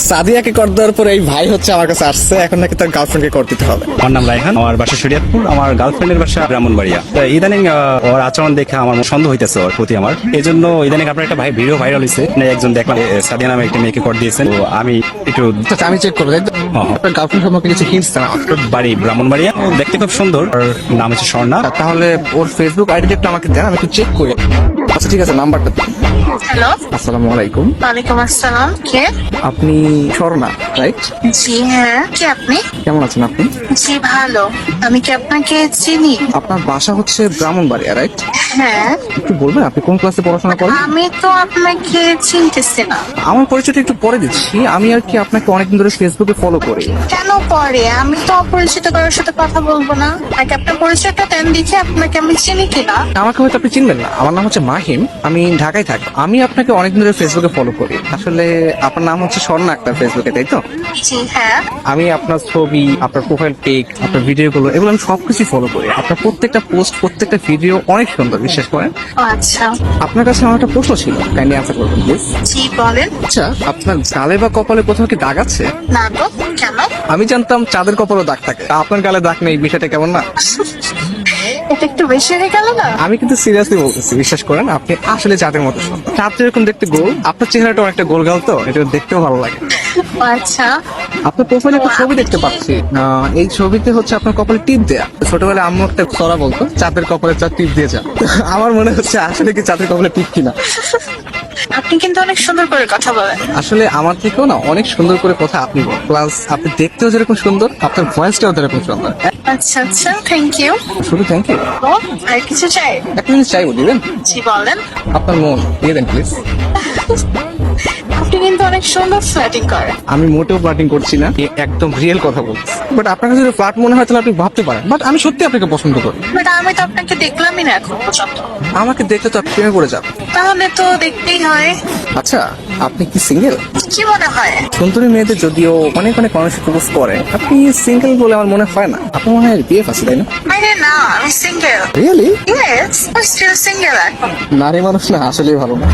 সাদিয়াকে কর দেওয়ার পর এই ভাই হচ্ছে আমার কাছে আসছে, এখন নাকি তার গার্লফ্রেন্ডকে কর দিতে হবে। আমার নাম রায়হান, আমার বাসা শরীয়তপুর, আমার গার্লফ্রেন্ডের বাসা ব্রাহ্মণবাড়িয়া। তো ইদানিং ওর আচরণ দেখে আমার সন্দেহ হইতেছে ওর প্রতি আমার। এই জন্য ইদানিং আপনার একটা ভিডিও ভাইরাল হয়েছে, একজন দেখলাম সাদিয়া নামে একটা মেয়েকে কর দিয়েছেন। তো আমি একটু আচ্ছা, আমি চেক করবো। আপনার গার্লফ্রেন্ড সম্পর্কে কিছু হিন্টস দেন আমাকে। বাড়ি ব্রাহ্মণবাড়িয়া, ও দেখতে খুব সুন্দর, ওর নাম হচ্ছে স্বর্ণা। তাহলে ওর ফেসবুক আইডিটা একটু আমাকে দেন, আমি একটু চেক করি। আচ্ছা ঠিক আছে, নাম্বারটা দিন। হ্যালো, আসসালামু আলাইকুম। ওয়ালাইকুম আসসালাম। কে? আপনি স্বর্ণা, রাইট? জি হ্যাঁ, কে আপনি? কেমন আছেন আপনি? জি ভালো। আমি কি আপনাকে চিনি? আপনার বাসা হচ্ছে ব্রাহ্মণবাড়িয়া, রাইট? হ্যাঁ, একটু বলবেন আপনি কোন ক্লাসে পড়াশোনা করেন? আমি তো আপনাকে চিনতেছি না। আমার পরিচয়টা একটু পরে দিচ্ছি। আমি আর কি আপনাকে অনেকদিন ধরে ফেসবুকে ফলো করি। কেন পরে? আমি তো অপরিচিত কারোর সাথে কথা বলবো না। আগে আপনার পরিচয়টা দেন, দেখে আপনাকে আমি চিনি কিনা। আমাকে হয়তো আপনি চিনবেন না, আমার নাম হচ্ছে মাহিম, আমি ঢাকায় থাকি। আমি আপনাকে অনেকদিন ধরে ফেসবুকে ফলো করি। আসলে আপনার নাম হচ্ছে স্বর্ণা আক্তার ফেসবুকে, তাই তো? জি হ্যাঁ। আমি আপনার ছবি, আপনার প্রোফাইল পিক, আপনার ভিডিওগুলো, এগুলো আমি সবকিছু ফলো করি। আপনার প্রত্যেকটা পোস্ট, প্রত্যেকটা ভিডিও অনেক সুন্দর, বিশ্বাস করেন। ও আচ্ছা, আপনার কাছে আমার একটা প্রশ্ন ছিল, কাইন্ডলি অ্যান্সার করবেন প্লিজ। জি বলেন। আচ্ছা, আপনার গালে বা কপালে কোথাও কি দাগ আছে? না তো, কেন? আমি জানতাম চাঁদের কপালেও দাগ থাকে, তা আপনার গালে দাগ নেই, বিষয়টা কেমন না? এটা একটু বেশি হয়ে গেল না? আমি কিন্তু সিরিয়াসলি বলতেছি, বিশ্বাস করেন, আপনি আসলে চাঁদের মতো সুন্দর। চাঁদ যেরকম দেখতে গোল, আপনার চেহারাটা অনেকটা গোল গাল, তো এটা দেখতেও ভালো লাগে। ও আচ্ছা, আপনার প্রোফাইলে একটা ছবি দেখতে পাচ্ছি। এই ছবিতে হচ্ছে আপনার কপালে টিপ দেয়া। ছোটবেলায় আম্মু একটা ছড়া বলতো, চাঁদের কপালে চাঁদ টিপ দিয়ে যা। আমার মনে হচ্ছে আসলে কি চাঁদের কপালে টিপ কিনা। আপনি কিন্তু অনেক সুন্দর করে কথা বলেন। আসলে আমার থেকেও না অনেক সুন্দর করে কথা আপনি বলেন, প্লাস আপনি দেখতেও যেরকম সুন্দর, আপনার ভয়েসটাও যেরকম সুন্দর। আচ্ছা আচ্ছা, থ্যাংক ইউ। শুধু থ্যাংক ইউ। ও, আর কিছু চাই? একটা জিনিস চাইবো, দিবেন? জি বলেন। আপনার মন দিয়ে দেন প্লিজ। আপনি কিন্তু অনেক সুন্দর ফ্ল্যাটিং করেন। আমি মোটেও ফ্লার্টিং করছি না, একদম রিয়েল কথা বলছি। বাট আপনার কাছে যদি ফ্লার্ট মনে হয় তাহলে আপনি ভাবতে পারেন, বাট আমি সত্যি আপনাকে পছন্দ করি। বাট আমি তো আপনাকে দেখলামই না এখন পর্যন্ত। আমাকে দেখলে তো আপনি প্রেমে পড়ে যাবেন। তাহলে তো দেখতেই হয়। আচ্ছা, আপনি কি সিঙ্গেল? কি মনে হয়? সুন্দরী মেয়েদের যদিও অনেক অনেক মানুষ প্রপোজ করে, আপনি সিঙ্গেল বলে আমার মনে হয় না। আপনার মনে হয় বিয়ে আছে, তাই না? আরে না, আমি সিঙ্গেল। রিয়েলি? ইয়েস, আমি স্টিল সিঙ্গেল এখন। নারী মানুষ না আসলেই ভালো না।